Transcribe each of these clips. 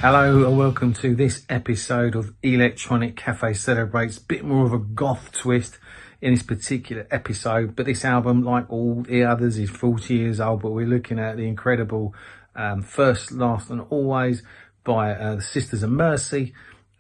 Hello and welcome to this episode of Electronic Cafe Celebrates. A bit more of a goth twist in this particular episode, but this album, like all the others, is 40 years old, but we're looking at the incredible First, Last and Always by the Sisters of Mercy.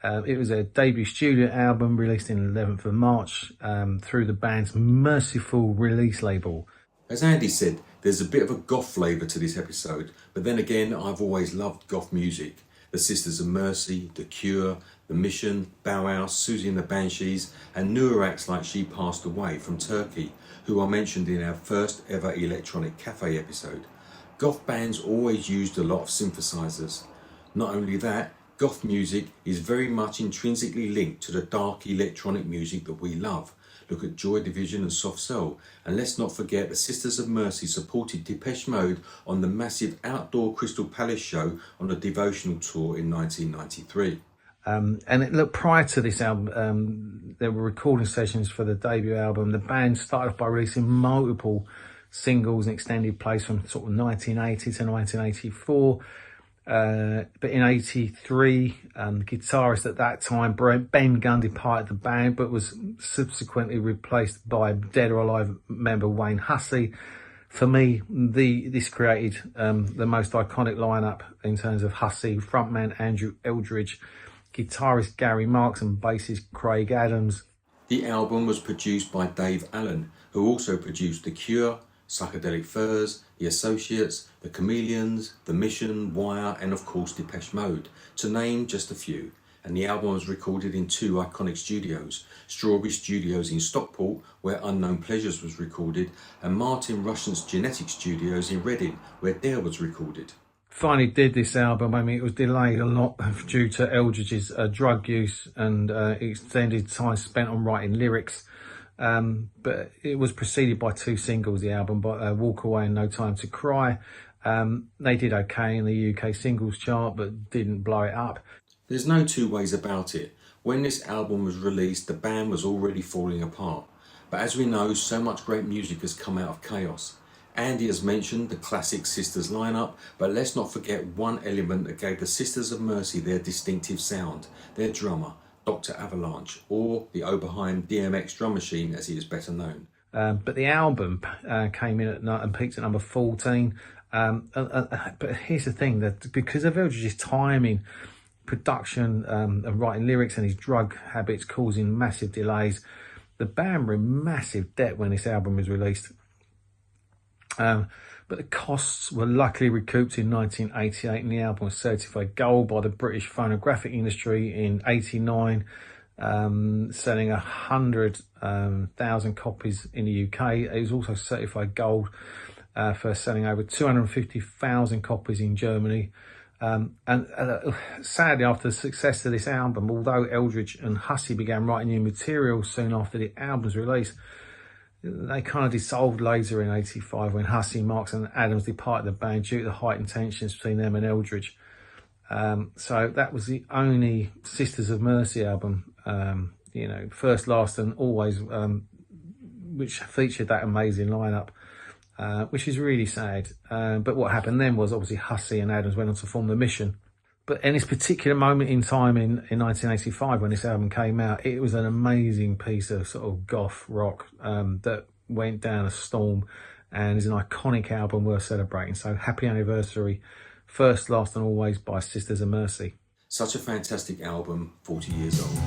It was a debut studio album released in the 11th of March through the band's Merciful release label. As Andy said, there's a bit of a goth flavour to this episode, but then again, I've always loved goth music. The Sisters of Mercy, The Cure, The Mission, Bauhaus, Susie and the Banshees, and newer acts like She Passed Away from Turkey, who I mentioned in our first ever Electronic Cafe episode. Goth bands always used a lot of synthesizers. Not only that, goth music is very much intrinsically linked to the dark electronic music that we love. Look at Joy Division and Soft Cell, and let's not forget the Sisters of Mercy supported Depeche Mode on the massive outdoor Crystal Palace show on the Devotional tour in 1993. Look, prior to this album, there were recording sessions for the debut album. The band started off by releasing multiple singles and extended plays from sort of 1980 to 1984. But in 83, the guitarist at that time, Ben Gunn, departed the band, but was subsequently replaced by Dead or Alive member Wayne Hussey. For me, this created the most iconic lineup in terms of Hussey, frontman Andrew Eldritch, guitarist Gary Marx and bassist Craig Adams. The album was produced by Dave Allen, who also produced The Cure, Psychedelic Furs, The Associates, The Chameleons, The Mission, Wire and of course Depeche Mode, to name just a few. And the album was recorded in two iconic studios, Strawberry Studios in Stockport, where Unknown Pleasures was recorded, and Martin Rushton's Genetic Studios in Reading, where Dare was recorded. Finally did this album. I mean, it was delayed a lot due to Eldritch's drug use and extended time spent on writing lyrics. But it was preceded by two singles, the album, by Walk Away and No Time to Cry. They did okay in the UK singles chart, but didn't blow it up. There's no two ways about it. When this album was released, the band was already falling apart. But as we know, so much great music has come out of chaos. Andy has mentioned the classic Sisters lineup, but let's not forget one element that gave the Sisters of Mercy their distinctive sound, their drummer, Doktor Avalanche, or the Oberheim DMX drum machine as he is better known. But the album came in and peaked at number 14. But here's the thing, that because of Eldritch's timing, production and writing lyrics and his drug habits causing massive delays, the band were in massive debt when this album was released. But the costs were luckily recouped in 1988 and the album was certified gold by the British phonographic industry in 89, selling 100,000 copies in the UK. It was also certified gold for selling over 250,000 copies in Germany. Sadly, after the success of this album, although Eldritch and Hussey began writing new material soon after the album's release, they kind of dissolved later in 85 when Hussey, Marx and Adams departed the band due to the heightened tensions between them and Eldritch. So that was the only Sisters of Mercy album, First, Last and Always, which featured that amazing lineup, which is really sad. But what happened then was obviously Hussey and Adams went on to form The Mission. But in this particular moment in time in 1985, when this album came out, it was an amazing piece of sort of goth rock that went down a storm and is an iconic album worth celebrating. So happy anniversary, First, Last and Always by Sisters of Mercy. Such a fantastic album, 40 years old.